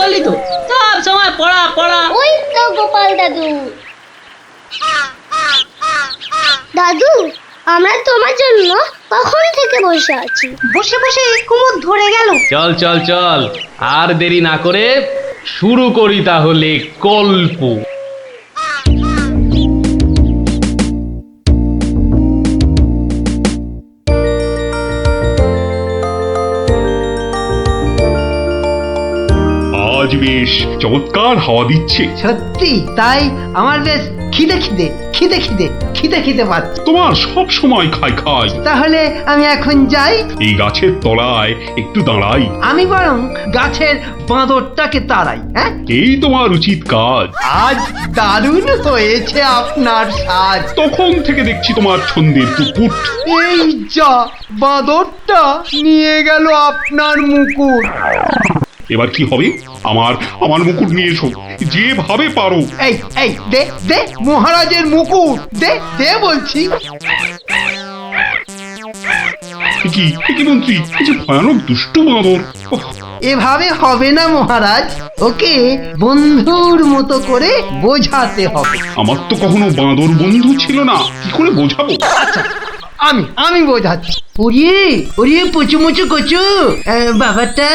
পারলি তো? সব সময় পড়া পড়া। ওই তো গোপাল দাদু। দাদু, আমরা তোমার জন্য কখন থেকে বসে আছি। বসে বসে কুমোদ ধরে গেল। চল চল চল, আর দেরি না করে শুরু করি তাহলে গল্প। আজ বেশ চমৎকার হাওয়া দিচ্ছে। সত্যি তাই, আমার বেশ খিদে খিদে খিদে খিদে খিদে খিদে পাচ্ছে। তোমার সব সময় খাই খাই। তাহলে আমি এখন যাই। এই গাছের তলায় একটু দাঁড়াই। আমি বরং গাছের বাঁদরটাকে তাড়াই। হ্যাঁ, এই তোমার উচিত কাজ। আজ দারুণ হয়েছে আপনার সাজ। তখন থেকে দেখছি তোমার ছন্দের পুকুট। এই যা, বাঁদরটা নিয়ে গেল আপনার মুকুট। এবার কি হবে? আমার আমার মুকুট নিয়ে এসো, যেভাবে পারো। এই এই দে দে মহারাজের মুকুট, দে দে বলছি। কি কি মন্ত্রী, এই যে ভয়ানক দুষ্টু বাঁদর। ওহ, এভাবে হবে না মহারাজ, ওকে বন্ধুর মতো করে বোঝাতে হবে। আমার তো কখনো বাঁদর বন্ধু ছিল না, কি করে বোঝাবো? আচ্ছা, আমি বোঝাচ্ছি। ওরে ওরে পুচু মুচু কচু, বাবাটা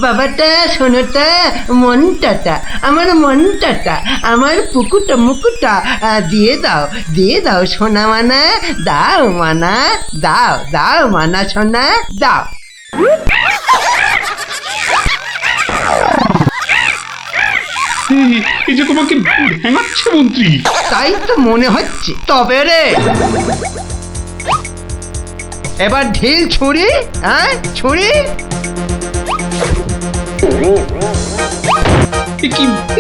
বাবাটা সোনাটা মনটাটা, আমার মনটাটা, আমার পুকুটা মুকুটা দিয়ে দাও সোনা মানা, দাও মানা, দাও দাও মানা সোনা দাও। এই যে তোমাকে ভেঙাচ্ছে মন্ত্রী। তাই তো মনে হচ্ছে। তবে রে, এবার ঢিল ছুরি, হ্যাঁ ছুরি। এ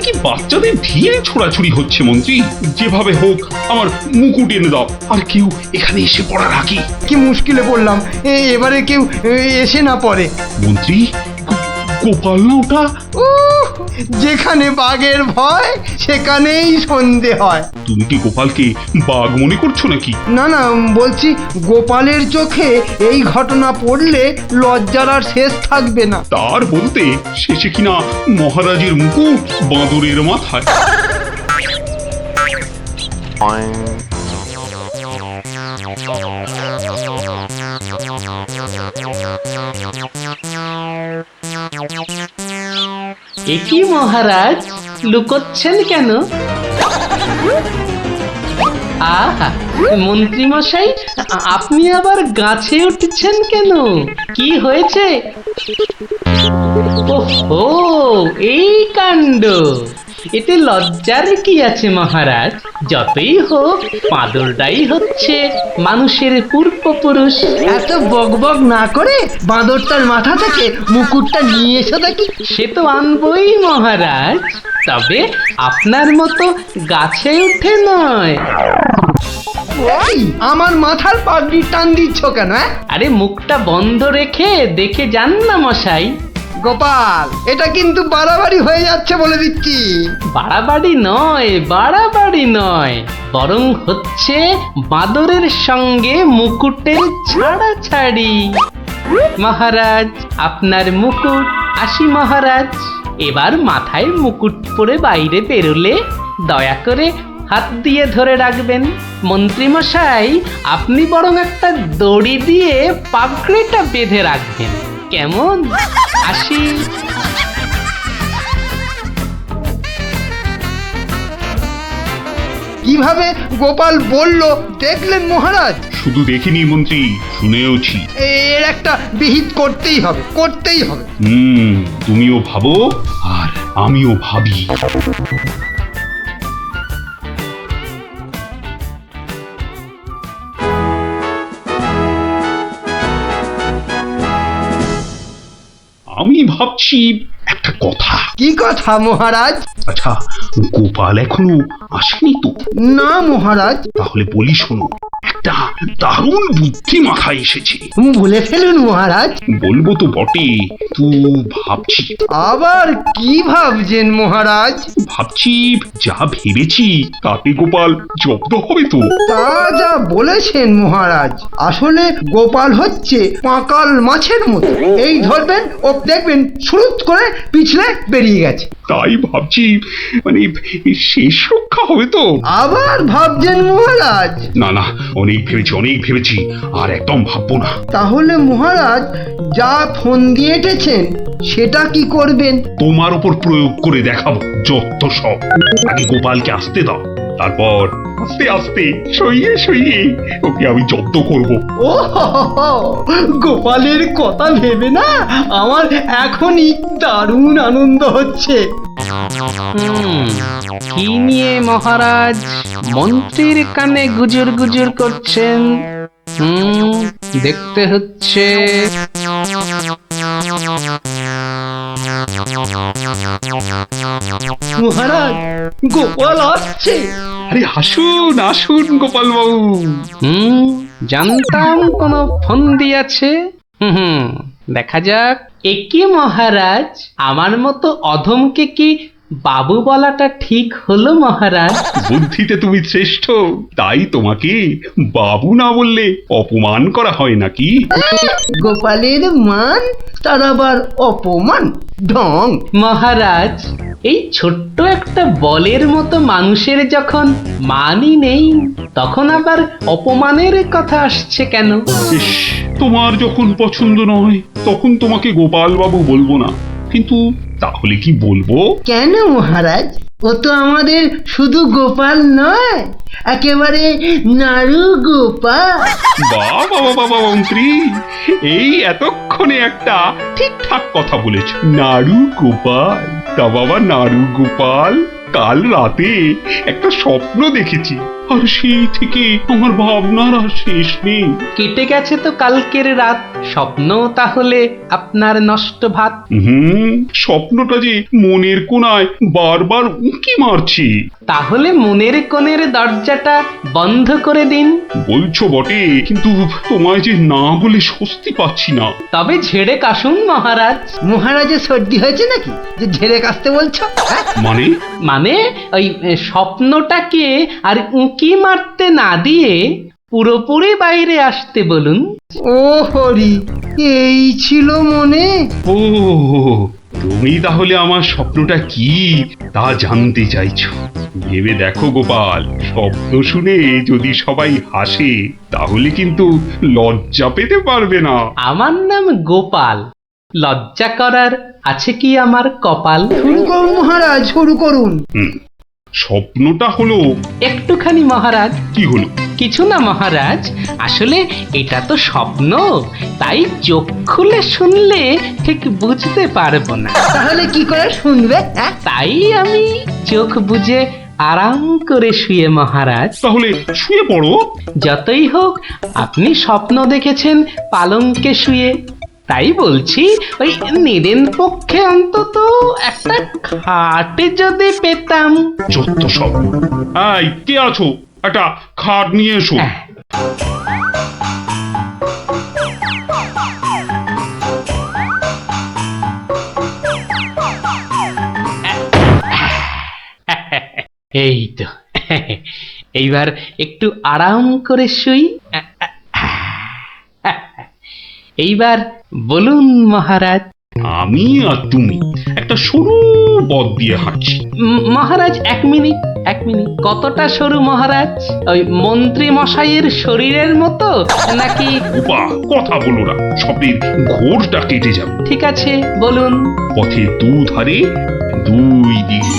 কি বাচ্চাদের ঢিল ছোড়াছুড়ি হচ্ছে মন্ত্রী? যেভাবে হোক আমার মুকুট এনে দাও, আর কেউ এখানে এসে পড়ার আগে। কি মুশকিলে পড়লাম, এবারে কেউ এসে না পড়ে। মন্ত্রী, গোপাল না ওটা? যেখানে বাঘের ভয় সেখানেই সন্ধে হয়। তুমি কি গোপালকে বাঘ মনে করছো নাকি? না না, বলছি গোপালের চোখে এই ঘটনা পড়লে লজ্জার আর শেষ থাকবে না। তার বলতে শেষে কিনা মহারাজের মুকুট বাঁদরের মাথায়। এ কি মহারাজ, লুকোচ্ছেন কেন? আহা, মন্ত্রী মশাই, আপনি আবার গাছে উঠছেন কেন? কি হয়েছে? ওহো, এই কাণ্ড। এতে লজ্জার কি আছে মহারাজ? যতই হোক বাঁদরটাই হচ্ছে মানুষের পূর্বপুরুষ। এত বকবক না করে বাঁদরটার মাথা থেকে মুকুটটা নিয়ে এসো দেখি। সে তো আনবই মহারাজ, তবে আপনার মতো গাছে উঠে নয়। ওই, আমার মাথার পাগড়ি টান দিচ্ছ কেন? আরে মুখটা বন্ধ রেখে দেখে যান না মশাই। গোপাল, এটা কিন্তু বাড়াবাড়ি হয়ে যাচ্ছে বলে দিচ্ছি। বাড়াবাড়ি নয়, বরং হচ্ছে বাঁদরের সঙ্গে মুকুটের ছাড়াছাড়ি। মহারাজ, আপনার মুকুট। আসি মহারাজ, এবার মাথায় মুকুট পরে বাইরে বেরোলে দয়া করে হাত দিয়ে ধরে রাখবেন। মন্ত্রী মশাই, আপনি বরং একটা দড়ি দিয়ে পাগড়িটা বেঁধে রাখবেন, কেমন? আসি। কিভাবে গোপাল বলল দেখলেন মহারাজ? শুধু দেখিনি মন্ত্রী, শুনেওছি। এর একটা বিহিত করতেই হবে। তুমিও ভাবো আর আমিও ভাবি। আমি ভাবছি একটা কথা। কি কথা মহারাজ? আচ্ছা, গোপাল এখনো আসেনি তো? না মহারাজ। তাহলে বলি শোনো, এক একটা দারুণ বুদ্ধি মাথায় এসেছে। বলে ফেলুন মহারাজ। বলবো তো বটে, তো ভাবছি আবার কি ভাবছেন মহারাজ? ভাবছি যা ভেবেছি তাতে গোপাল জব্দ হবে তো। তা যা বলেছেন মহারাজ, আসলে গোপাল হচ্ছে পাঁকাল মাছের মতো, এই ধরবেন ও দেখবেন সুরুত করে পিছলে বেরিয়ে গেছে। তাই ভাবছি মানে শেষ রক্ষা হবে তো। আবার ভাবছেন মহারাজ? না না, অনেক ভেবেছি আর একদম ভাববো না। তাহলে মহারাজ যা ফোন দিয়ে এঁটেছেন সেটা কি করবেন? তোমার উপর প্রয়োগ করে দেখাবো যত সব। আগে গোপালকে আসতে দাও, তারপর আস্তে আস্তে সইয়ে ওকে আমি জব্দ করব। ও হো হো হো, গোপালের কথা ভেবে না আমার এখনই দারুণ আনন্দ হচ্ছে। কি নিয়ে মহারাজ মন্ত্রীর কানে গুজুর গুজুর করছেন? দেখতে হচ্ছে। মহারাজ গোপাল আসছে। আরে আসুন গোপাল বাবু। জানতাম কোন ফোন দিয়েছে। দেখা যাক। একি মহারাজ, আমার মতো অধমকে কি বাবু বলাটা ঠিক হলো মহারাজ? বুদ্ধিতে তুমি শ্রেষ্ঠ, তাই তোমাকে বাবু না বললে অপমান করা হয় নাকি? গোপালের মান তার আবার অপমান, ঢং। মহারাজ, এই ছোট্ট একটা বলের মতো মানুষের যখন মানই নেই, তখন আবার অপমানের কথা আসছে কেন? ইস, তোমার যখন পছন্দ নয় তখন তোমাকে গোপাল বাবু বলবো না, কিন্তু তাহলে কি বলবো? কেন মহারাজ? ও তো আমাদের শুধু গোপাল নয়, একেবারে নাড়ু গোপাল। বাবা মন্ত্রী, এই এতক্ষণে একটা ঠিকঠাক কথা বলেছ। নাড়ু গোপাল, তা বাবা নাড়ু গোপাল, কাল রাতে একটা স্বপ্ন দেখেছি, আর সেই থেকে আমার ভাবনার আর শেষ নেই। কেটে গেছে তো কালকের রাত, স্বপ্ন তাহলে আপনার নষ্ট ভাত। স্বপ্নটা যে মনের কোণায় বারবার উঁকি মারছি। তাহলে মনের কোণের দরজাটা বন্ধ করে দিন। বলছো বটে, কিন্তু তোমায় যে না বলে স্বস্তি পাচ্ছি না। তবে ঝেড়ে কাশুন মহারাজ। মহারাজের সর্দি হয়েছে নাকি যে ঝেড়ে কাশতে বলছো? মানে মানে ওই স্বপ্নটাকে আর উঁকি মারতে না দিয়ে পুরোপুরি বাইরে আসতে বলুন। ও হরি, এই ছিল মনে? ও, তুমি তাহলে আমার স্বপ্নটা কি তা জানতে চাইছো? ভেবে দেখো গোপাল, শব্দ শুনে যদি সবাই হাসে তাহলে কিন্তু লজ্জা পেতে পারবে না। আমার নাম গোপাল, লজ্জা করার আছে কি আমার কপাল? শুরু করুন মহারাজ, শুরু করুন। স্বপ্নটা হলো একটুখানি মহারাজ। কি হলো? কিছু না মহারাজ, আসলে এটা তো স্বপ্ন, তাই চোখ খুলে শুনলে ঠিক বুঝতে পারবো না। তাহলে কি করে শুনবে? তাই আমি চোখ বুজে আরাম করে শুয়ে মহারাজ। তাহলে শুয়ে পড়ো। যতই হোক আপনি স্বপ্ন দেখেছেন পালঙ্কে শুয়ে, তাই বলছি ওই নিদেন পক্ষে অন্তত একটা খাটে যদি পেতাম। যত সব। এই, কে আছো? একটা খাট নিয়ে এসো। এই তো, এইবার একটু আরাম করে শুই। এইবার বলুন মহারাজ। আমি আর তুমি একটা সরু পথ দিয়ে হাঁটছি। মহারাজ এক মিনিট। কতটা সরু মহারাজ? ওই মন্ত্রী মশাইয়ের শরীরের মতো নাকি? উপা, কথা বলো না, শব্দের ঘোরটা কেটে যাবে। ঠিক আছে, বলুন। পথে দুধারে দুই দিকে।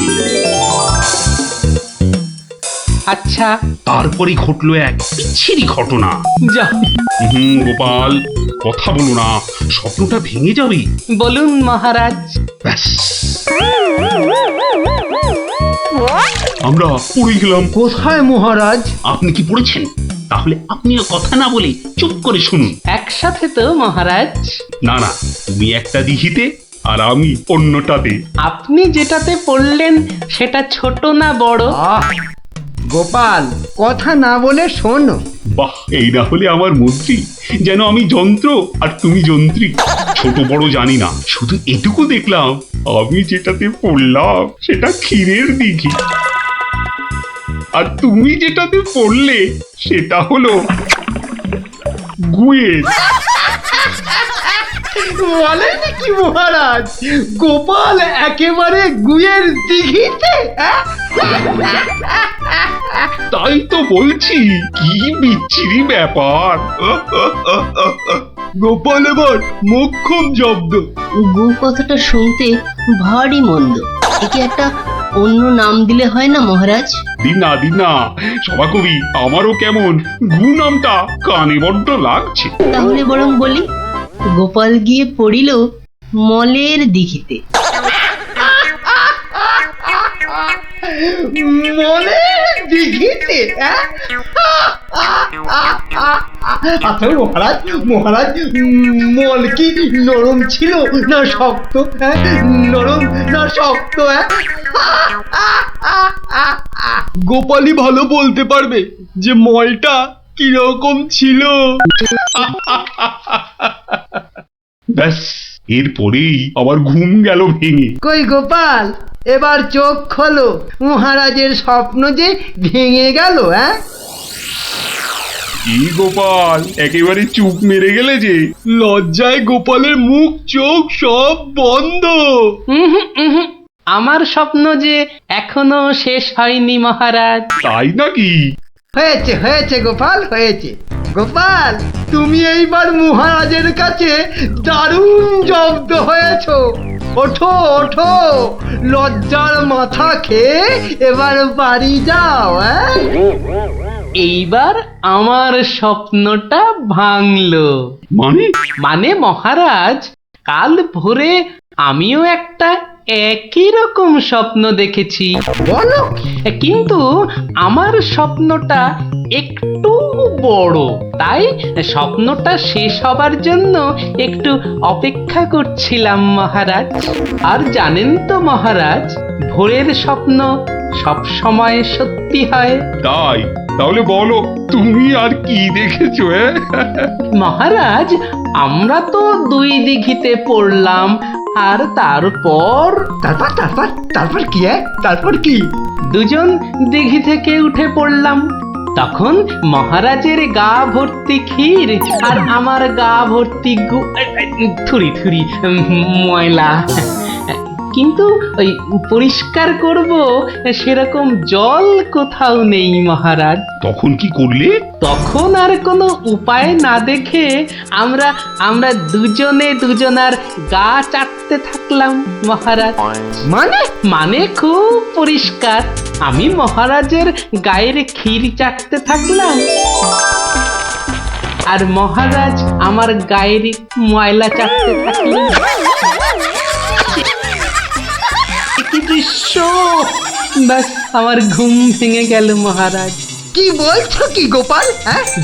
আচ্ছা। তারপরে ঘটলো এক বিচ্ছিরি ঘটনা। যা। গোপাল, কথা বলো না, স্বপ্নটা ভেঙে যাবে। বলুন মহারাজ। ব্যাস, আমরা পড়ে গেলাম। কোথায় মহারাজ? আপনি কি পড়েছেন? তাহলে আপনিও কথা না বলে চুপ করে শুনুন। একসাথে তো মহারাজ? না না, তুমি একটা দিঘিতে আর আমি অন্যটাতে। আপনি যেটাতে পড়লেন সেটা ছোট না বড়? গোপাল, কথা না বলে শোনো। বাহ, এই না হলে আমার মন্ত্রী, যেন আমি যন্ত্র আর তুমি যন্ত্রী। ছোট বড় জানি না, শুধু এটুকু দেখলাম, আমি যেটাতে পড়লাম সেটা ক্ষীরের দিঘি, আর তুমি যেটাতে পড়লে সেটা হলো গুয়ের। বলেন কি মহারাজ, গোপাল একেবারে গুয়ের দিঘিতে? তাই তো বলছি, কি বিচ্ছিরি ব্যাপার। গোপাল এবার মোক্ষম জব্দ। গু কথাটা শুনতে ভারী মন্দ। একে একটা অন্য নাম দিলে হয় না মহারাজ? দিন না সভাকবি, আমারও কেমন গু নামটা কানে বড্ড লাগছে। তাহলে বরং বলি, গোপাল গিয়ে পড়িল মলের দিঘিতে। মলের দিঘিতে? আচ্ছা মহারাজ, মল কি নরম ছিল না শক্ত? নরম না শক্ত? গোপালই ভালো বলতে পারবে যে মলটা কিরকম ছিল। ব্যাস, এরপরেই আবার ঘুম গেল ভেঙে। কই গোপাল, এবার চোখ খোলো, মহারাজের স্বপ্ন যে ভেঙে গেল। এই গোপাল, একেবারে চুপ মেরে গেলে যে। লজ্জায় গোপালের মুখ চোখ সব বন্ধ। উহুম, উহুম। আমার স্বপ্ন যে এখনো শেষ হয়নি মহারাজ। তাই নাকি? হয়েছে গোপাল, হয়েছে। গোপাল, তুমি এইবার মহারাজের কাছে দারুণ জব্দ হয়েছো। ওঠো, লজ্জার মাথা খেয়ে এবার বাড়ি যাও। এইবার আমার স্বপ্নটা ভাঙলো। মানে মহারাজ, কাল ভোরে আমিও একটা একই রকম স্বপ্ন দেখেছি, বলো? কিন্তু আমার স্বপ্নটা একটু বড়, তাই স্বপ্নটা শেষ হবার জন্য একটু অপেক্ষা করছিলাম মহারাজ। আর জানেন তো মহারাজ, ভোরের স্বপ্ন সব সময় সত্যি হয়। তাই? তাহলে বলো, তুমি আর কি দেখেছো? মহারাজ, আমরা তো দুই দিঘিতে পড়লাম, আর তারপর কি? তারপর কি? দুজন দিঘি থেকে উঠে পড়লাম। তখন মহারাজের গা ভর্তি ক্ষীর আর আমার গা ভর্তি থুরি ময়লা, কিন্তু ওই পরিষ্কার করব সেরকম জল কোথাও নেই মহারাজ। তখন কি করলে? তখন আর কোনো উপায় না দেখে আমরা দুজনে দুজনার গা চাটতে থাকলাম মহারাজ। মানে খুব পরিষ্কার। আমি মহারাজের গায়ের ক্ষীর চাটতে থাকলাম, আর মহারাজ আমার গায়ের ময়লা চাটতে থাকলেন। কি দৃশ্য! ব্যাস, আমার ঘুম ভেঙে গেল মহারাজ। কি বলছো কি গোপাল?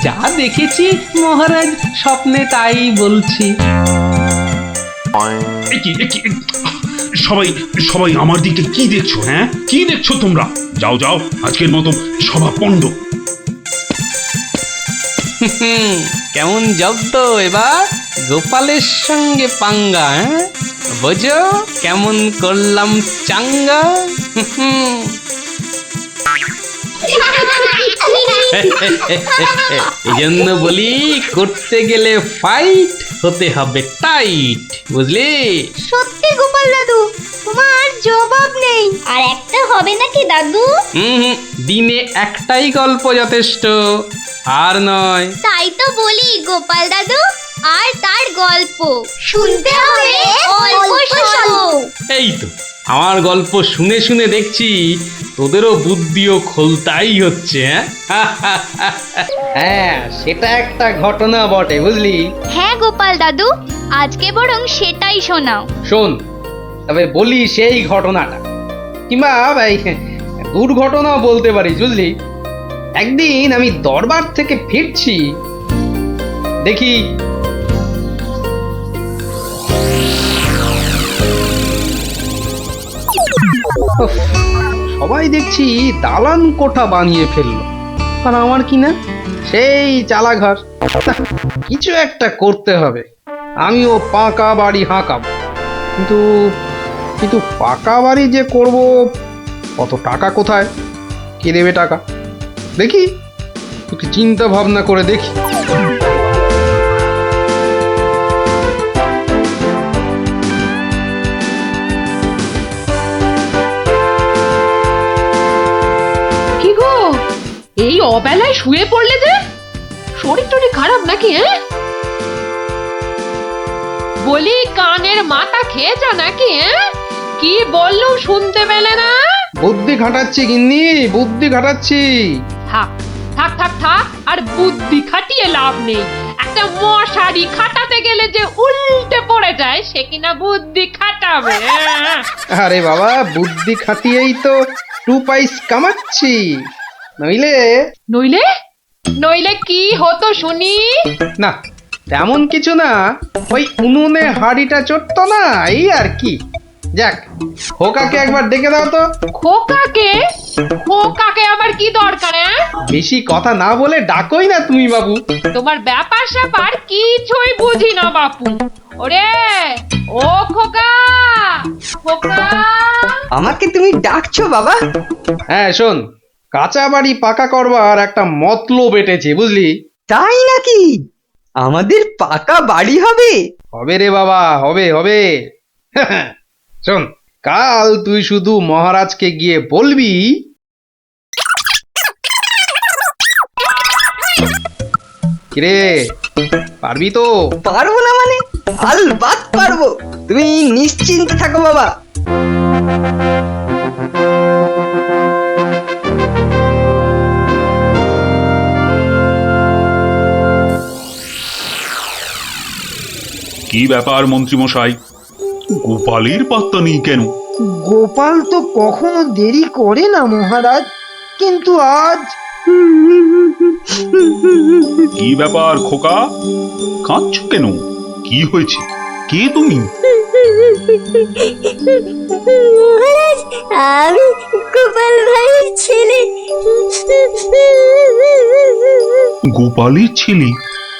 যা দেখেছি মহারাজ, স্বপ্নে তাই বলছি। সবাই আমার দিকে কি দেখছো? কি দেখছো তোমরা? যাও, আজকের মতো সভা পণ্ড। কেমন জব্দ এবার গোপালের সঙ্গে পাঙ্গা? বোঝো কেমন করলাম চাঙ্গা? এই জন্য বলি, করতে গেলে ফাইট হতে হবে টাইট, বুঝলি? সত্যি গোপাল দাদু, তোমার জবাব নেই। আর একটা হবে নাকি দাদু? দিনে একটাই গল্প যথেষ্ট, আর নয়। তাই তো বলি গোপাল দাদু, আর তার গল্প শুনতে হবে অল্প শোনো। এই তো, আমার গল্প শুনে শুনে দেখছি তোদেরও বুদ্ধিও খোলতাই হচ্ছে। হ্যাঁ, সেটা একটা ঘটনা বটে, বুঝলি? হ্যাঁ গোপাল দাদু, আজকে বরং সেটাই শোনাও। শোন, তবে বলি সেই ঘটনাটা, কিংবা দুর্ঘটনাও বলতে পারিস, বুঝলি? একদিন আমি দরবার থেকে ফিরছি, দেখি সবাই দেখছি দালান কোঠা বানিয়ে ফেললো, আর আমার কি না সেই চালাঘর। না, কিছু একটা করতে হবে। আমিও পাকা বাড়ি হাঁকাবো, কিন্তু কিন্তু পাকা বাড়ি যে করব, কত টাকা কোথায়, কে দেবে টাকা? দেখি, একটু চিন্তা ভাবনা করে দেখি। কি গো, এই অবেলায় শুয়ে পড়লে যে? শরীর টরীর খারাপ নাকি? বলি কানের মাথা খেয়েছো নাকি? কি বললুম শুনতে পেলে না? বুদ্ধি খাটাচ্ছি গিন্নি, বুদ্ধি খাটাচ্ছি। থাক থাক থাক থাক, আর বুদ্ধি খাটিয়ে লাভ নেই। একটা মশারি খাটাতে গেলে যে উল্টে পড়ে যায়, সে কিনা বুদ্ধি খাটাবে? আরে বাবা, বুদ্ধি খাটিয়েই তো 2 পয়স কামাচ্ছি। নইলে নইলে নইলে কি হতো শুনি? না, তেমন কিছু না, ওই উনুনে হাড়িটা চড়তো না, এই আর কি। যাক, খোকাকে একবার ডেকে দাও তো। খোকাকে? খোকাকে আবার কি দরকার? বেশি কথা না বলে ডাকোই না তুমি বাবু। তোমার ব্যাপার স্যাপার কিছুই বুঝি না বাপু। ওরে ও খোকা, খোকা। আমাকে তুমি ডাকছো বাবা? হ্যাঁ শোন, কাঁচা বাড়ি পাকা করবার একটা মতলব এটেছে, বুঝলি? তাই নাকি? আমাদের পাকা বাড়ি হবে? হবে রে বাবা, হবে হবে। শোন, কাল তুই শুধু মহারাজকে গিয়ে বলবি, কিরে পারবি তো? পারবো না মানে? আলবাত পারবো, তুমি নিশ্চিন্তে থাকো বাবা। কি ব্যাপার মন্ত্রীমশাই, গোপালের পাত্তা নেই কেন? গোপাল তো কখনো দেরি করে না মহারাজ, কিন্তু আজ কি ব্যাপার খোকা, কাঁদছো কেন? কি হয়েছে? কে তুমি? মহারাজ, আমি গোপাল ভাইয়ের ছেলে। গোপালের ছেলে?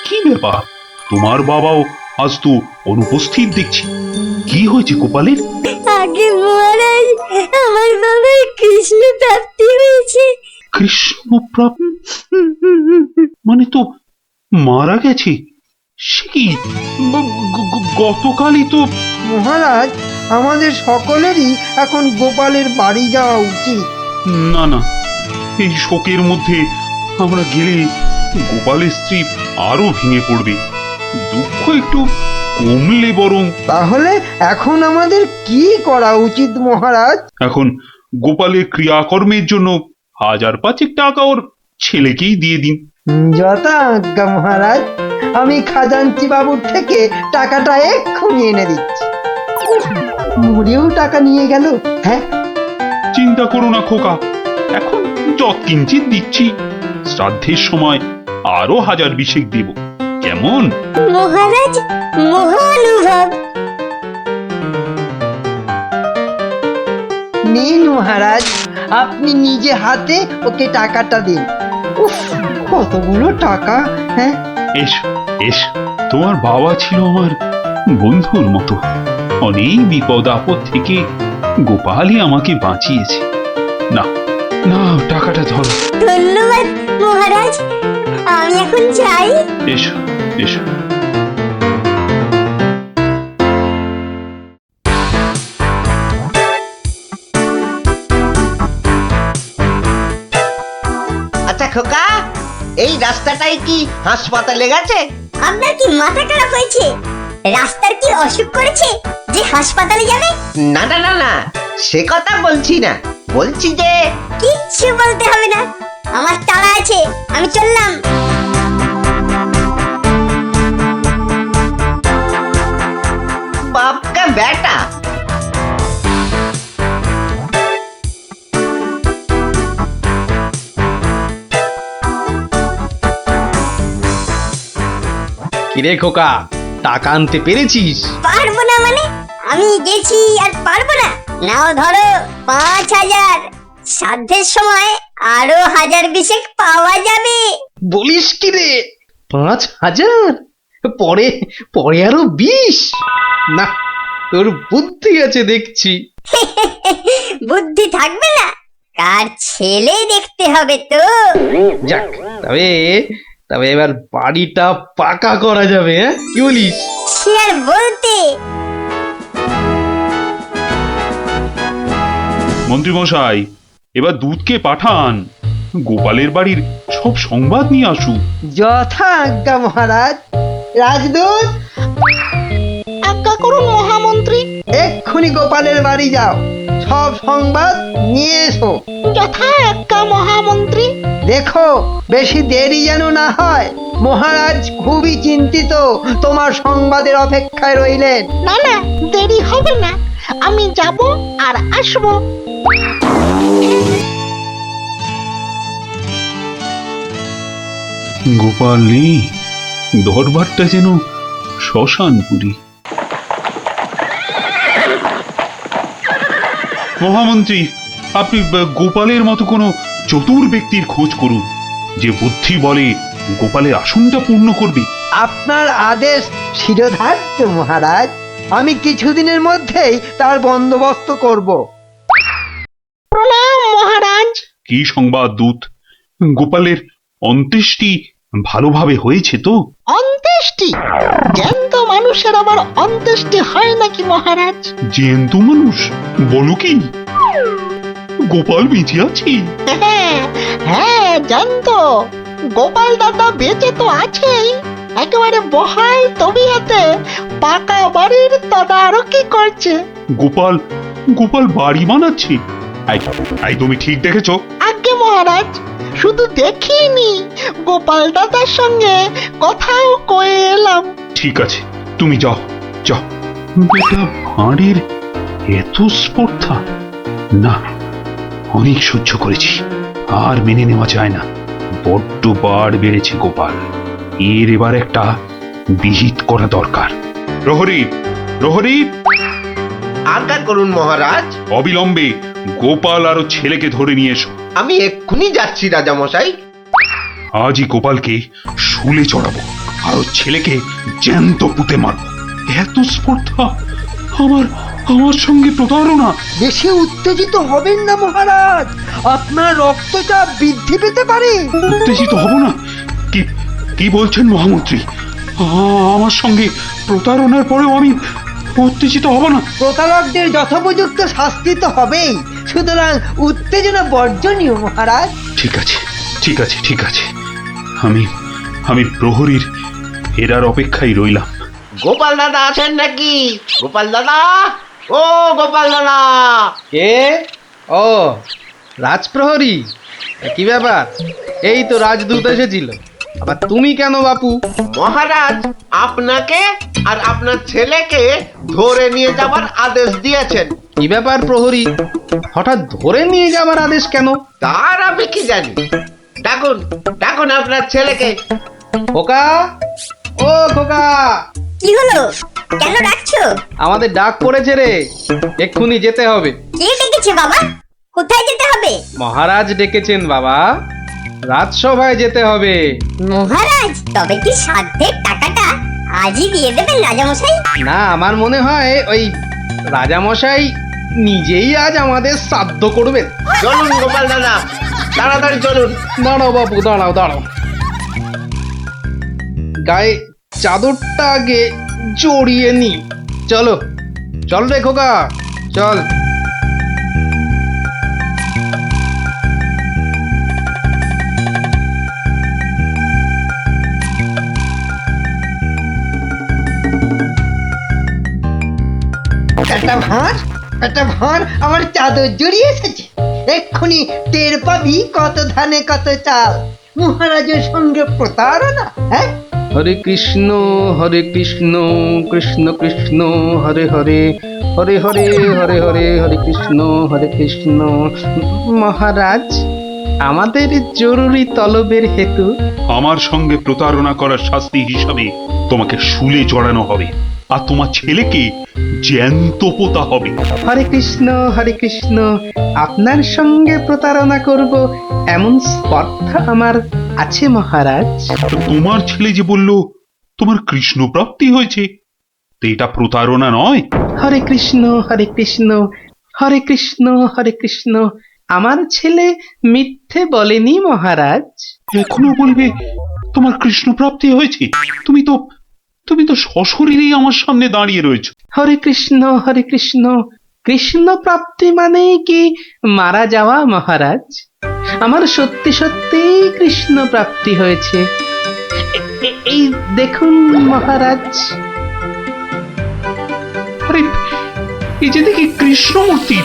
কি ব্যাপার, তোমার বাবাও আজ তো অনুপস্থিত দেখছি। কি হয়েছে গোপালের? আগে মহারাজ, আমার বাবার কৃষ্ণ প্রাপ্তি হয়েছে। কৃষ্ণপ্রাপ্তি মানে তো মারা গেছে? সে কি, গতকালই তো। মহারাজ, আমাদের সকলেরই এখন গোপালের বাড়ি যাওয়া উচিত। না না, এই শোকের মধ্যে আমরা গেলে গোপালের স্ত্রী আরো ভেঙে পড়বে। দুঃখ একটু কমলে বরং। তাহলে এখন আমাদের কি করা উচিত মহারাজ? এখন গোপালের ক্রিয়াকর্মের জন্য 1000-5 টাকা ওর ছেলেকেই দিয়ে দিন। যথা আজ্ঞা মহারাজ, আমি খাজাঞ্চি বাবুর থেকে টাকাটা এক্ষুনি এনে দিচ্ছি। মরেও টাকা নিয়ে গেল। হ্যাঁ, চিন্তা করো না খোকা, এখন যৎকিঞ্চিত দিচ্ছি, শ্রাদ্ধের সময় আরো 1000 দেব, কেমন? মহারাজ, মহানুভব। নিন মহারাজ, আপনি নিজে হাতে ওকে টাকাটা দিন। উফ, কতগুলো টাকা! হ্যাঁ, এসো এসো, তোমার বাবা ছিল আমার বন্ধুর মতো। অনেক বিপদ আপদ থেকে গোপালই আমাকে বাঁচিয়েছে। না না, টাকাটা ধরো। ধন্যবাদ মহারাজ, আমি এখন যাই। এসো এসো। আচ্ছা খোকা, এই রাস্তাটাই কি হাসপাতালে গেছে? আপনার কি মাথা খারাপ হয়েছে? রাস্তার কি অসুখ করেছে যে হাসপাতালে যাবে? না না না না, সে কথা বলছি না, বলছি যে কিচ্ছু বলতে হবে না, আমার তাড়া আছে, আমি চললাম। বাপ কা বেটা। কিরে খোকা, টাকা আনতে পেরেছিস? পারবো না মানে? আমি গেছি আর পারবো না? নাও ধরো 5000, শ্রাদ্ধের সময় আরো 1000 পাওয়া যাবে। বলিস কি রে 5,000? পরে পরে আরো 20? না, তোর বুদ্ধি আছে দেখছি। বুদ্ধি থাকবে না, কার ছেলে দেখতে হবে তো। যাক, তবে তবে এবার বাড়িটা পাকা করা যাবে, হ্যাঁ কি বলিস? সে আর বলতে। মন্ত্রী মশাই, এবার দুধকে পাঠান, গোপালের বাড়ির সব সংবাদ নিয়ে আসুক। যথা আজ্ঞা মহারাজ। রাজদূত, আজ্ঞা করুন মহামন্ত্রী। এক্ষুনি গোপালের বাড়ি যাও, সব সংবাদ নিয়ে এসো। যথা আজ্ঞা মহামন্ত্রী। দেখো বেশি দেরি যেন না হয়। মহারাজ খুবই চিন্তিত, তোমার সংবাদের অপেক্ষায় রইলেন। না না, দেরি হবে না, আমি যাব আর আসবো। গোপাল নেই, দরবারটা যেন শ্মশানপুরী। মহামন্ত্রী, আপনি গোপালের মতো কোনো চতুর ব্যক্তির খোঁজ করুন, যে বুদ্ধি বলে গোপালের আসনটা পূর্ণ করবে। আপনার আদেশ শিরোধার্য মহারাজ, আমি কিছুদিনের মধ্যেই তার বন্দোবস্ত করব। প্রণাম মহারাজ। কি সংবাদ দূত? গোপালের অন্ত্যেষ্টি ভালোভাবে হয়েছে তো? অন্ত্যেষ্টি? জ্যান্ত মানুষের আবার অন্ত্যেষ্টি হয় নাকি মহারাজ? জ্যান্ত মানুষ? বলো কি? গোপাল বেঁচে আছে? হ্যাঁ হ্যাঁ, জ্যান্ত। গোপাল দাদা বেঁচে তো আছেই, একেবারে বহাল তবিয়তে পাকা বাড়ির তদারকি করছে। গোপাল গোপাল বাড়ি বানাচ্ছে? আই তুমি ঠিক দেখেছো? আজ্ঞে মহারাজ, শুধু দেখিনি, গোপাল দাদার সঙ্গে কথাও কয়ে এলাম। ঠিক আছে, তুমি যাও যাও। বেটা ভাঁড়ের এত স্পর্ধা? না, অনেক সহ্য করেছি, আর মেনে নেওয়া যায় না। বড্ড বার বেড়েছে গোপাল, এর এবার একটা বিহিত করা দরকার। প্রহরী, প্রহরী, আজ্ঞা করুন মহারাজ। অবিলম্বে গোপাল আর ওর ছেলেকে ধরে নিয়ে এসো। আমি এক্ষুনি যাচ্ছি রাজামশাই। আজই গোপালকে শুলে চড়াবো, আর ওর ছেলেকে জ্যান্ত পুঁতে মারবো। এত স্পর্ধা! আমার আমার সঙ্গে প্রতারণা! বেশি উত্তেজিত হবেন না মহারাজ, আপনার রক্তচাপ বৃদ্ধি পেতে পারে। উত্তেজিত হব না? কি কি বলছেন মহামন্ত্রী? আমার সঙ্গে প্রতারণার পরেও আমি উত্তেজিত হব না? প্রতারকদের যথোপযুক্ত শাস্তি তো হবেই, সুতরাং উত্তেজনা বর্জনীয় মহারাজ। ঠিক আছে, ঠিক আছে, ঠিক আছে। আমি আমি প্রহরীর ফেরার অপেক্ষায় রইলাম। গোপাল দাদা আছেন নাকি? গোপাল দাদা, ও গোপাল দাদা। কে? ও, রাজপ্রহরী, কি ব্যাপার? এই তো রাজদূত এসেছিল, আবার তুমি কেন বাপু? মহারাজ আপনাকে আর আপনার ছেলেকে ধরে নিয়ে যাবার আদেশ দিয়েছেন। কি ব্যাপার প্রহরী, হঠাৎ ধরে নিয়ে যাবার আদেশ কেন? তার আমি কি জানি। ডাকুন ডাকুন আপনার ছেলেকে। খোকা, ও খোকা, কি হলো? কেন ডাকছো? আমাদের ডাক পড়েছে রে, এক্ষুনি যেতে হবে। কে ডেকেছে বাবা? কোথায় যেতে হবে? মহারাজ ডেকেছেন বাবা, রাজসভায় যেতে হবে। মহারাজ, তবে কি সাধ্যের টাকাটা আজই দিয়ে দেবেন রাজামশাই? না, আমার মনে হয় ওই রাজামশাই নিজেই আজ আমাদের শ্রাদ্ধ করবেন। চলুন গোপাল দাদা, তাড়াতাড়ি চলুন। দাঁড়াও বাপু, দাঁড়াও দাঁড়াও, গায়ে চাদরটা আগে জড়িয়ে নি। চলো চল রে খোকা, চল। একটা ভাঁড় আমার চাদর জড়িয়ে এসেছে। এক্ষুনি টের পাবি কত ধানে কত চাল। মহারাজের সঙ্গে প্রতারণা, হ্যাঁ? হরে কৃষ্ণ কৃষ্ণ কৃষ্ণ হরে হরে, হরে হরে হরে হরে, হরে কৃষ্ণ। মহারাজ, আমাদের জরুরি তলবের হেতু আমার সঙ্গে প্রতারণা করার শাস্তি হিসাবে তোমাকে শুলে চড়ানো হবে। আর তোমার ছেলেকে জ্যান্ত পোতা হবে। হরে কৃষ্ণ, আপনার সঙ্গে প্রতারণা করব এমন স্পর্ধা আমার আছে মহারাজ। তো তোমার ছেলে যে বলল তোমার কৃষ্ণ প্রাপ্তি হয়েছে, তো এটা প্রতারণা নয়? হরে কৃষ্ণ, হরে কৃষ্ণ, হরে কৃষ্ণ, হরে কৃষ্ণ। আমার ছেলে মিথ্যে বলেনি মহারাজ। এখনো বলবে তোমার কৃষ্ণ প্রাপ্তি হয়েছে? তুমি তো সশরীরেই আমার সামনে দাঁড়িয়ে রয়েছো। হরে কৃষ্ণ, হরে কৃষ্ণ। কৃষ্ণ প্রাপ্তি মানে কি মারা যাওয়া মহারাজ? আমার সত্যি সত্যি কৃষ্ণ প্রাপ্তি হয়েছে। এই দেখুন মহারাজ। আরে এই যে দেখি কৃষ্ণ মূর্তি,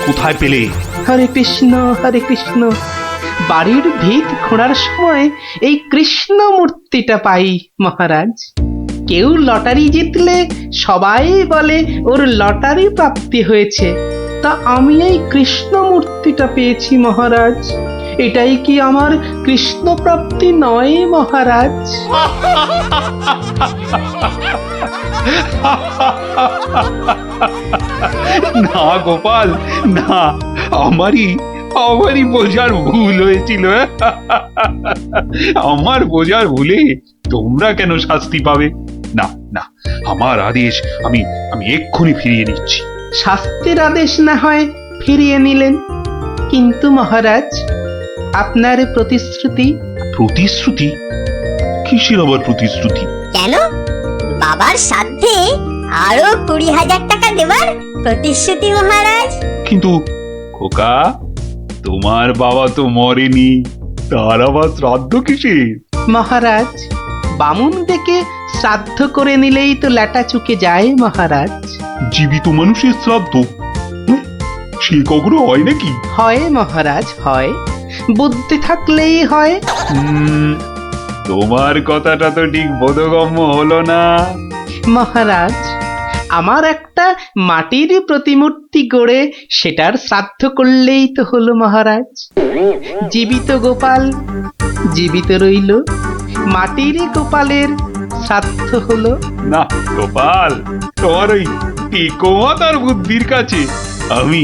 কোথায় পেলে? হরে কৃষ্ণ, হরে কৃষ্ণ। বাড়ির ভিত খোঁড়ার সময় এই কৃষ্ণ মূর্তিটা পাই মহারাজ। কেউ লটারি জিতলে সবাই বলে ওর লটারি প্রাপ্তি হয়েছে, তা আমি এই কৃষ্ণ মূর্তিটা পেয়েছি মহারাজ। এটাই কি আমার কৃষ্ণ প্রাপ্তি নয় মহারাজ? না গোপাল, না, আমারই বোঝার ভুল হয়েছিল। আমার বোঝার ভুলে তোমরা কেন শাস্তি পাবে? না না, আমার আদেশ আমি এক্ষুনি ফিরিয়ে নিচ্ছি। শাস্তির আদেশ না হয় ফিরিয়ে নিলেন, কিন্তু মহারাজ আপনার প্রতিশ্রুতি? প্রতিশ্রুতি? কিসের আবার প্রতিশ্রুতি? কেন? বাবার সাথে আরো 20,000 টাকা দেবার প্রতিশ্রুতি মহারাজ। কিন্তু খোকা, তোমার বাবা তো মরেনি, তার আবার শ্রাদ্ধ কিসের? মহারাজ বামুন ডেকে শ্রাদ্ধ করে নিলেই তো ল্যাটা চুকে যায় মহারাজ। জীবিত মানুষের শ্রাদ্ধ সে কখনো হয় নাকি? হয় মহারাজ, হয়। বুদ্ধি থাকলেই হয়। তোমার কথাটা তো ঠিক বোধগম্য হলো না মহারাজ। আমার একটা মাটির প্রতিমূর্তি গড়ে সেটার শ্রাদ্ধ করলেই তো হলো মহারাজ। জীবিত গোপাল জীবিত রইল, মাটির গোপালের শ্রাদ্ধ হলো। না গোপাল, তোমার ওই টিকোমাতার বুদ্ধির কাছে আমি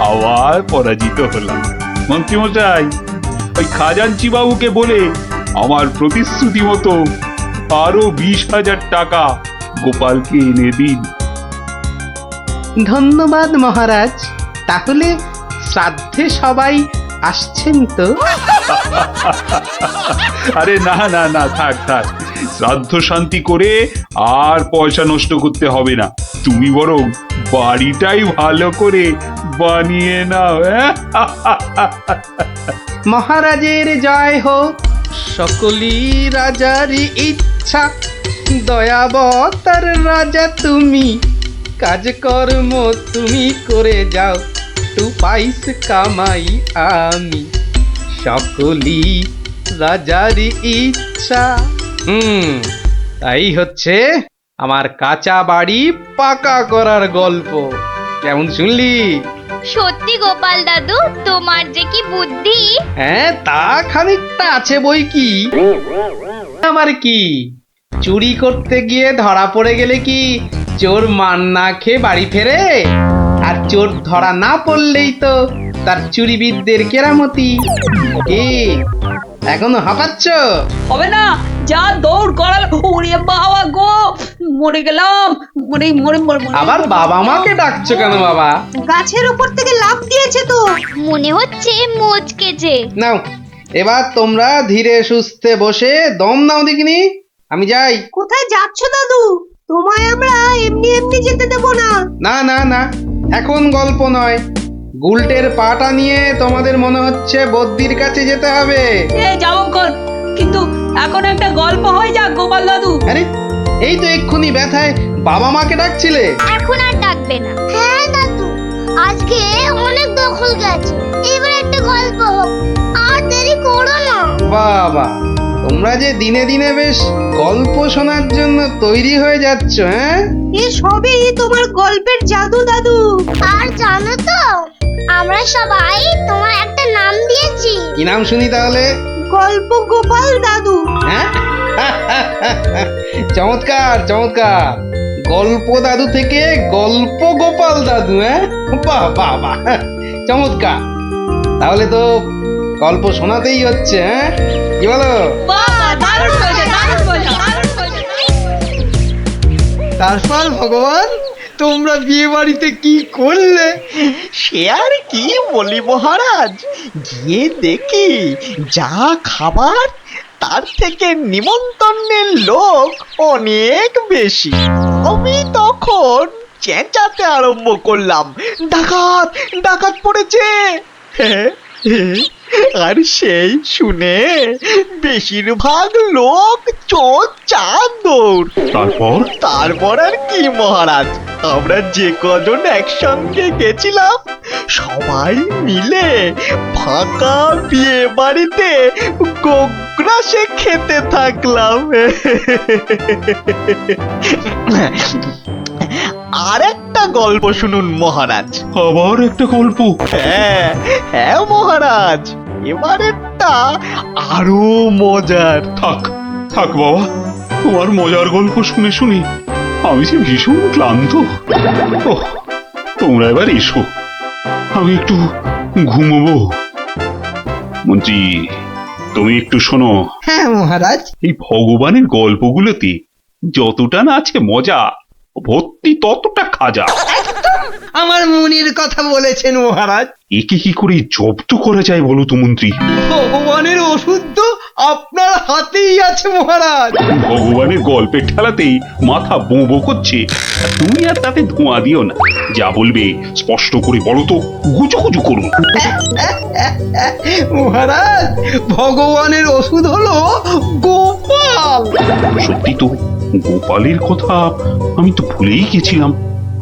আবার পরাজিত হলাম। মন্ত্রীমশাই, ওই খাজাঞ্চি বাবুকে বলে আমার প্রতিশ্রুতি মতো আরো 20,000 টাকা গোপালকে এনে দিন। ধন্যবাদ মহারাজ। তাহলে শ্রাদ্ধে সবাই আসছেন তো? আরে না না না, থাক থাক, শ্রাদ্ধ শান্তি করে আর পয়সা নষ্ট করতে হবে না। তুমি বরং বাড়িটাই ভালো করে বানিয়ে নাও। মহারাজের জয় হোক। সকলই রাজারই ইচ্ছা, দয়াবতার রাজা তুমি। কাজকর্ম তুমি করে যাও, তু পাইস কামাই আমি। সকলই রাজারই ইচ্ছা। তাই হচ্ছে আমার কাঁচা বাড়ি পাকা করার গল্প। কেমন শুনলি? সত্যি গোপাল দাদু, তোমার যে কি বুদ্ধি! হ্যাঁ, তা খানিকটা আছে বই কি। আমার কি, চুরি করতে গিয়ে ধরা পড়ে গেলে কি চোর মান না খেয়ে বাড়ি ফেরে? আর চোর ধরা না পড়লেই তো তার চুরিবিদদের কেরামতি। কি এখনো হাঁপাচ্ছ? হবে না, যা দৌড় করাল। ওরে বাবা গো, মরে গেলাম। মরে মরে মরে আবার বাবা মাকে ডাকছো কেন বাবা? গাছের উপর থেকে লাফ দিয়েছে তো। মনে হচ্ছে মোচকেছে। নাও, এবার তোমরা ধীরে সুস্থে বসে দম নাও দেখিনি। আমি যাই। কোথায় যাচ্ছ দাদু? তোমায় আমরা এমনি এমনি যেতে দেব না। না না না, এখন গল্প নয়। গুলটের পাটা নিয়ে তোমাদের মনে হচ্ছে বদ্যির কাছে যেতে হবে। যাবো কর, কিন্তু এখন একটা গল্প হয়ে যাক গোপাল দাদু। আরে এই তো এক্ষুনি ব্যথায় বাবা মাকে ডাকছিলে। এখন আর ডাকবে না। হ্যাঁ দাদু, আজকে অনেক দখল গেছে, এবার একটা গল্প হোক, আর দেরি করো না। বাবা, তোমরা যে দিনে দিনে বেশ গল্প শোনার জন্য তৈরি হয়ে যাচ্ছ। হ্যাঁ, এ সবই তোমার গল্পের জাদু দাদু। আর জানো তো, আমরা সবাই তোমার একটা নাম দিয়েছি। কি নাম শুনি তাহলে? গল্প গোপাল দাদু। হ্যাঁ, চমৎকার চমৎকার, গল্প দাদু থেকে গল্প গোপাল দাদু, হ্যাঁ, বাহ বাহ বাহ, চমৎকার। তাহলে তো গল্প শোনাতেই হচ্ছে, হ্যাঁ, কি বলো? তারপর ভগবান তোমরা বিয়ে বাড়িতে কি করলে? সে আর কি বলি মহারাজ, গিয়ে দেখি যা খাবার তার থেকে নিমন্ত্রণের লোক অনেক বেশি। আমি তখন চেঁচাতে আরম্ভ করলাম, ডাকাত ডাকাত পড়েছে। আর সেই শুনে বেশিরভাগ লোক চোর চাঁদ দৌড়। তারপর আর কি মহারাজ, আমরা যে কজন একসঙ্গে গেছিলাম সবাই মিলে ফাঁকা বিয়ে বাড়িতে গোগ্রাসে খেতে থাকলাম। আর একটা গল্প শুনুন মহারাজ। আবার একটা গল্প? হ্যাঁ হ্যাঁ মহারাজ, এবারেরটা আরো মজার। থাক থাক বাবা, তোমার মজার গল্প শুনে শুনে আমি যে ভীষণ ক্লান্ত। ওহ, তোমরা এবার এসো, আমি একটু ঘুমোবো। মন্ত্রী, তুমি একটু শোনো। হ্যাঁ মহারাজ। এই ভগবানের গল্পগুলোতে যতটা না আছে মজা, ভর্তি ততটা খাজা। আমার মনের কথা বলেছেন মহারাজ। একে কি করে জব্দ করা যায় বলো তো মন্ত্রী? ভগবানের ওষুধ তো আপনার হাতেই আছে মহারাজ। ভগবানের গল্পের ঠেলাতেই মাথা বোঁ করছে, আর তুমি আর তাতে ধোঁয়া দিও না। যা বলবে স্পষ্ট করে বলো তো, গুজুগুজু করুন। মহারাজ, ভগবানের ওষুধ হলো গোপাল। সত্যি তো, গোপালের কথা আমি তো ভুলেই গেছিলাম।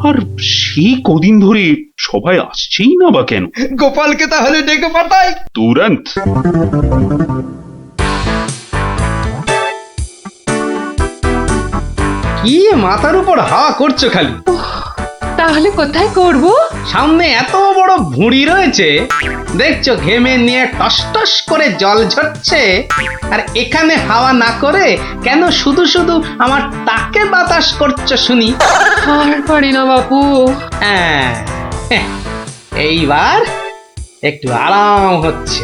আর সেই কদিন ধরে সবাই আসছেই না বা কেন? গোপালকে তাহলে ডেকে পাঠাই তুরন্ত। কি মাথার উপর হাওয়া করছো খালি? তাহলে কোথায় করব? সামনে এত বড় ভুঁড়ি রয়েছে, দেখছো ঘেমে নিয়ে টস টস করে জল ঝরছে, আর এখানে হাওয়া না করে কেন শুধু শুধু আমার তাকে বাতাস করছো শুনি? আর পারি না বাপু। হ্যাঁ, এইবার একটু আরাম হচ্ছে।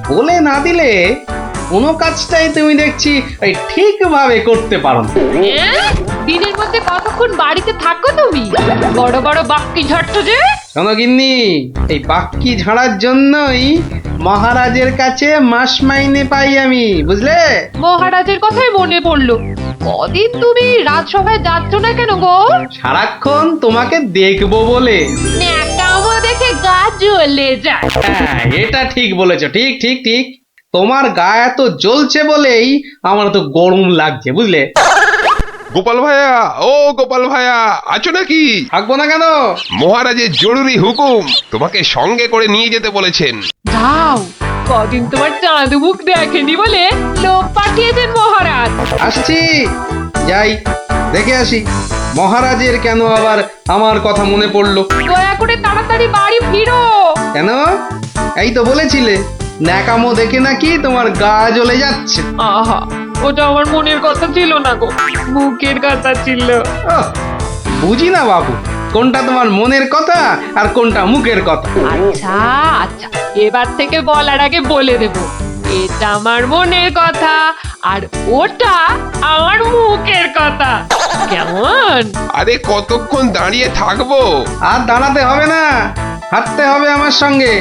বলে না দিলে কোনো কাজটাই তুমি দেখছি ওই ঠিকভাবে করতে পারো না। দিনের মধ্যে কতক্ষণ বাড়িতে থাকো তুমি? বড় বড় বাক্কি ঝাড়ছো যে। শোনো গিন্নি, এই বাক্কি ঝাড়ার জন্যই মহারাজের কাছে মাস মাইনে পাই আমি, বুঝলে? মহারাজের কথাই মনে পড়লো, কদিন তুমি রাজসভায় যাচ্ছ না কেন গো? সারাক্ষণ তোমাকে দেখবো বলে। ন্যাকামো দেখে গা জ্বলে যায়। হ্যাঁ, এটা ঠিক বলেছো, ঠিক ঠিক ঠিক। তোমার গা এত জ্বলছে বলেই আমার তো গরম লাগছে, বুঝলে? গোপাল ভাইয়া, ও গোপাল ভাইয়া, আছো নাকি? থাকবো না কেন? মহারাজের জরুরি হুকুম, তোমাকে সঙ্গে করে নিয়ে যেতে বলেছেন। যাও, কদিন তোমার চাঁদ মুখ দেখেনি বলে লোক পাঠিয়েছেন মহারাজ। আসছি, যাই দেখে আসি মহারাজের কেন আবার আমার কথা মনে পড়লো। দয়া করে তাড়াতাড়ি বাড়ি ফিরো। কেন? এই তো বলেছিলে ন্যাকামো দেখে নাকি তোমার গা জ্বলে যাচ্ছে। আহা, ওটা আমার মনের কথা ছিল না গো, মুখের কথা ছিল। বুঝি না বাবু, কোনটা তোমার মনের কথা আর কোনটা মুখের কথা। আচ্ছা আচ্ছা, এবার থেকে বলার আগে বলে দেব, এটা আমার মনের কথা আর ওটা আমার মুখের কথা। কেমন? আরে কতক্ষণ দাঁড়িয়ে থাকবো? আর দাঁড়াতে হবে না, হাঁটতে হবে আমার সঙ্গে।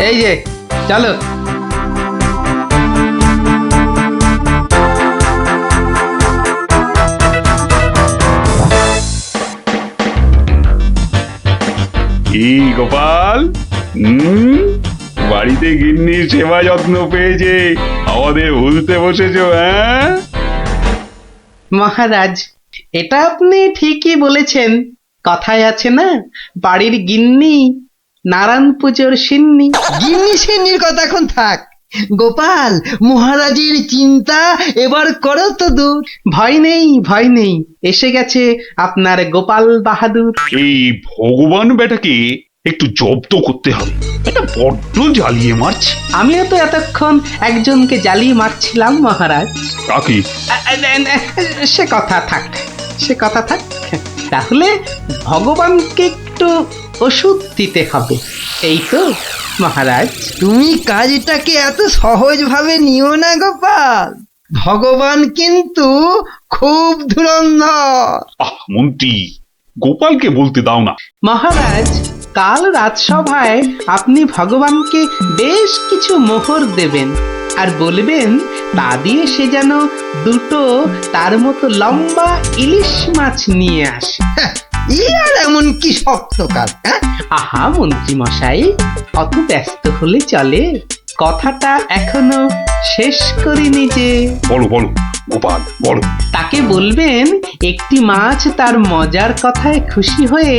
এই যে চলো। কি গোপাল, বাড়িতে গিন্নির সেবা যত্ন পেয়েছে আমাদের ভুলতে বসেছো? হ্যাঁ মহারাজ, এটা আপনি ঠিকই বলেছেন। কথায় আছে না, বাড়ির গিন্নি নারায়ণ পুজোর সিন্নি। গিন্নি সিন্নির কথা এখন থাক। গোপাল, মহারাজের চিন্তা এবার করো তো দূর। ভয় নেই, ভয় নেই, এসে গেছে আপনার গোপাল বাহাদুর। এই ভগবান বেটাকে একটু জব্দ করতে হবে। এটা বড্ড জ্বালিয়ে মারছে। আমিও তো এতক্ষণ একজনকে জ্বালিয়ে মারছিলাম মহারাজ। কাকে? সে কথা থাক, সে কথা থাক। তাহলে ভগবানকে একটু ওষুধ দিতে হবে, এই তো মহারাজ। তুমি কাজটাকে এত সহজভাবে নিও না গোপাল, ভগবান কিন্তু খুব ধুরন্ধর। মন্ত্রী, গোপালকে বলতে দাও না। মহারাজ, কাল রাজসভায় আপনি ভগবানকে বেশ কিছু মোহর দেবেন আর বলবেন তা দিয়ে সে যেন দুটো তার মতো লম্বা ইলিশ মাছ নিয়ে আসে। আর এমন কি শক্ত কাজ? আহা মন্ত্রী মশাই, অত ব্যস্ত হলে চলে? কথাটা এখনো শেষ করিনি যে। বলো বলো গোপাল, বলো। তাকে বলবেন একটি মাছ তার মজার কথায় খুশি হয়ে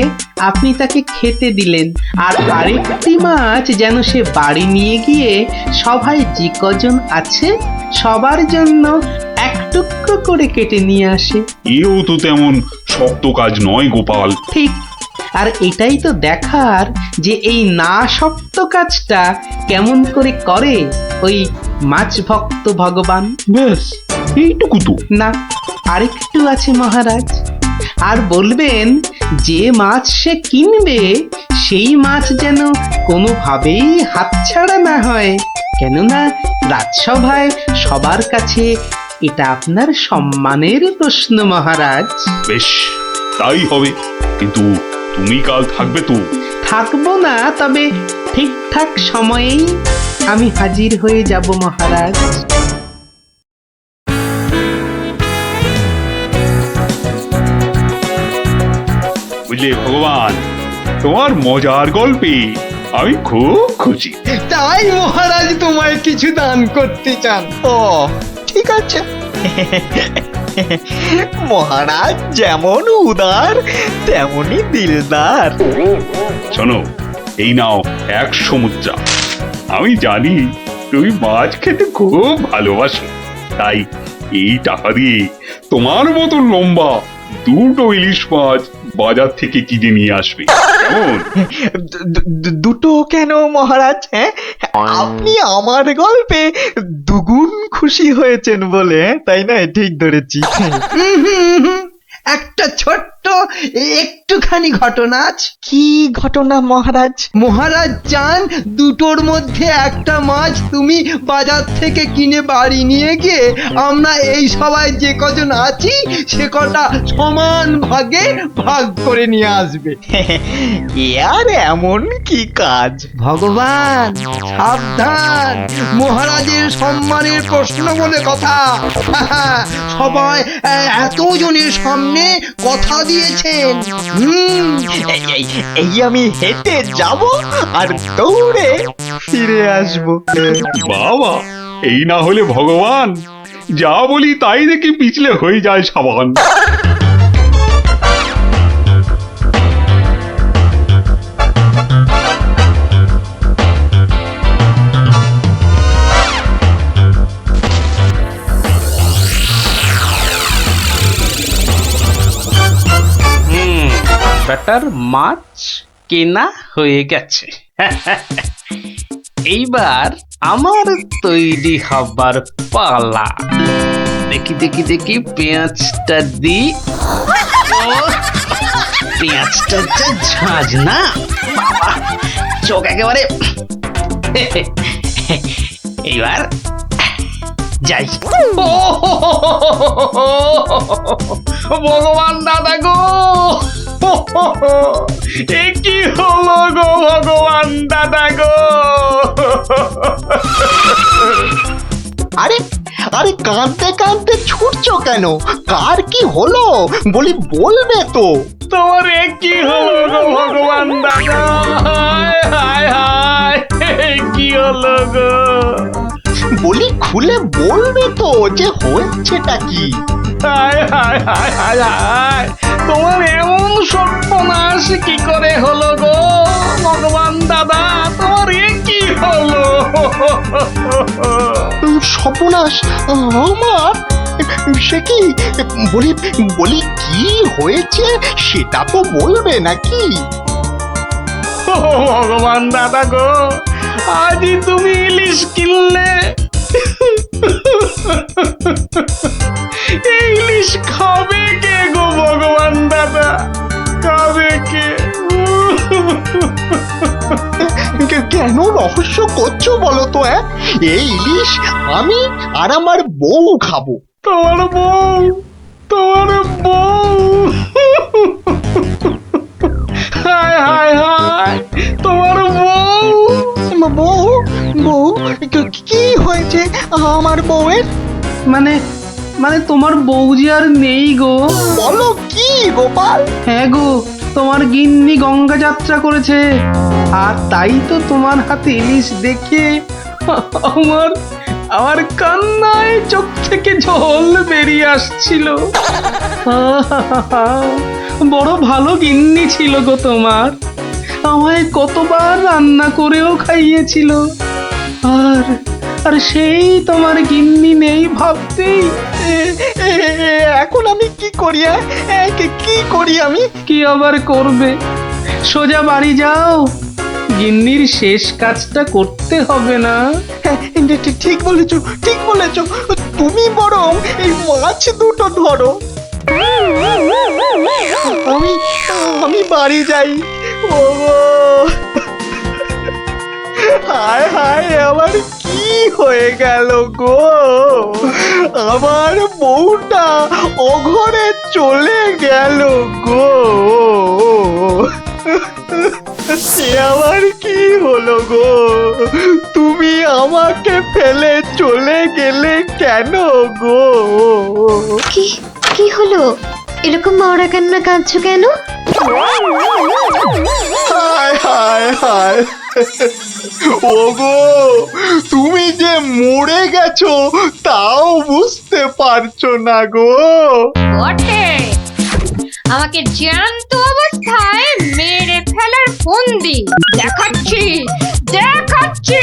আপনি তাকে খেতে দিলেন, আর আরেকটি মাছ যেন সে বাড়ি নিয়ে গিয়ে সবাই যে কজন আছে সবার জন্য এক টুকরো করে কেটে নিয়ে আসে। এও তো তেমন শক্ত কাজ নয় গোপাল। ঠিক, আর এটাই তো দেখার যে এই না শক্ত কাজটা কেমন করে করে ওই মাছ ভক্ত ভগবান। ব্যাস এইটুকু তো? না, আরেকটু আছে মহারাজ। আর বলবেন যে মাছ সে কিনবে সেই মাছ যেন কোনোভাবেই হাতছাড়া না হয়, কেননা রাজসভায় সবার কাছে এটা আপনার সম্মানের প্রশ্ন মহারাজ। বেশ, তাই হবে। কিন্তু তুমি কাল থাকবে তো? থাকবো না, তবে ঠিকঠাক সময়েই আমি হাজির হয়ে যাব মহারাজ। বুঝলে ভগবান, তোমার মজার গল্পে আমি খুব খুশি। তাই মহারাজ তোমায় কিছু দান করতে চান? ও ঠিক আছে। মহারাজ যেমন উদার তেমনি দিলদার। শোনো, এই নাও 100 মুদ্রা। আমি জানি তুমি মাছ খেতে খুব ভালোবাসো, তাই এই টাকা দিয়ে তোমার মতো লম্বা দুটো ইলিশ মাছ বাজার থেকে কিনে নিয়ে আসবে, কেমন? দুটো কেন মহারাজ? হ্যাঁ, আপনি আমার গল্পে দুগুণ খুশি হয়েছেন বলে, তাই না? ঠিক ধরেছি। একটা ছোট্ট একটুখানি ঘটনা আছে। কি ঘটনা মহারাজ? মহারাজ চান দুটোর মধ্যে একটা মাছ তুমি বাজার থেকে কিনে বাড়ি নিয়ে গিয়ে আমরা এই সবাই যে কজন আছি সে কটা সমান ভাগে ভাগ করে নিয়ে আসবে। আর এমন কি কাজ? ভগবান সাবধান, মহারাজের সম্মানের প্রশ্ন বলে কথা। সবাই এতজনের সামনে কথা দিয়েছেন। এই আমি হেঁটে যাব আর দৌড়ে ফিরে আসবো। বাবা, এই না হলে ভগবান, যা বলি তাই দেখি পিছলে হয়ে যায় সাবান। ব্যাটার মাছ কেনা হয়ে গেছে। এইবার আমার তৈরি হবার পালা। দেখি দেখি দেখি পেঁয়াজটা দি। পেঁয়াজটা যা ঝাঁজ না বাবা, চোখ একেবারে। এইবার যাই। ভগবান দাদা গো, এ কি হলো গো ভগবান দাদা গো? আরে আরে কাঁদতে কাঁদতে ছুটছো কেন? কার কি হলো বলি, বলবে তো? তোমার এ কি হলো গো ভগবান দাদা? হায় হায় হায়, কি হলো গো? বলি খুলে বলবে তো যে হয়েছেটা কি? হায় হায় হায় হায় হায়, তোমার এমন সর্বনাশ কি করে হলো গো ভগবান দাদা? তোমার এ কি হলো? সর্বনাশ আমার? সে কি? বলি বলি কি হয়েছে সেটা তো বলবে নাকি? ভগবান দাদা গো, আজই তুমি ইলিশ কিনলে। এই ইলিশ খাবে কে গো ভগবান দাদা, খাবে কে? কেন রহস্য করছো বলো তো? এই ইলিশ আমি আর আমার বউ খাবো। তোমার বউ, তোমার বউ, হায় হায় হায়, তোমার বউ। বউ বউ কি হয়েছে আমার বউয়ের? মানে মানে তোমার বউ যে আর নেই গো। বলো কি গোপাল? হ্যাঁ গো, তোমার গিন্নি গঙ্গা যাত্রা করেছে, আর তাই তো তোমার হাতে ইলিশ দেখে আমার আমার কান্নায় চোখ থেকে জল বেরিয়ে আসছিল। বড় ভালো গিন্নি ছিল গো তোমার, আমায় কতবার রান্না করেও খাইয়েছিল। আর আর সেই তোমার গিন্নি নেই ভাবতেই এখন আমি কি করি? কি করি আমি? কি আবার করবে, সোজা বাড়ি যাও, গিন্নির শেষ কাজটা করতে হবে না? ঠিক বলেছো, ঠিক বলেছো। তুমি বরং এই মাছ দুটো ধরো, আমি আমি বাড়ি যাই। ওগো হায় হায়, আমার কি হয়ে গেল গো? আমার বউটা অঘরে চলে গেল গো। সে আবার কি হলো গো? তুমি আমাকে ফেলে চলে গেলে কেন গো? কি কি হলো? এরকম মরা কান্না কাঁদছো কেন? হায় হায় হায়, ওগো তুমি যে মরে গেছো তাও বুঝতে পারছো না গো। বটে, আমাকে জ্যান্ত অবস্থায় মেরে ফেলার ফন্দি দেখাচ্ছি দেখাচ্ছি।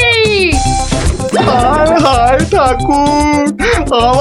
হায় হায় ঠাকুর, আমার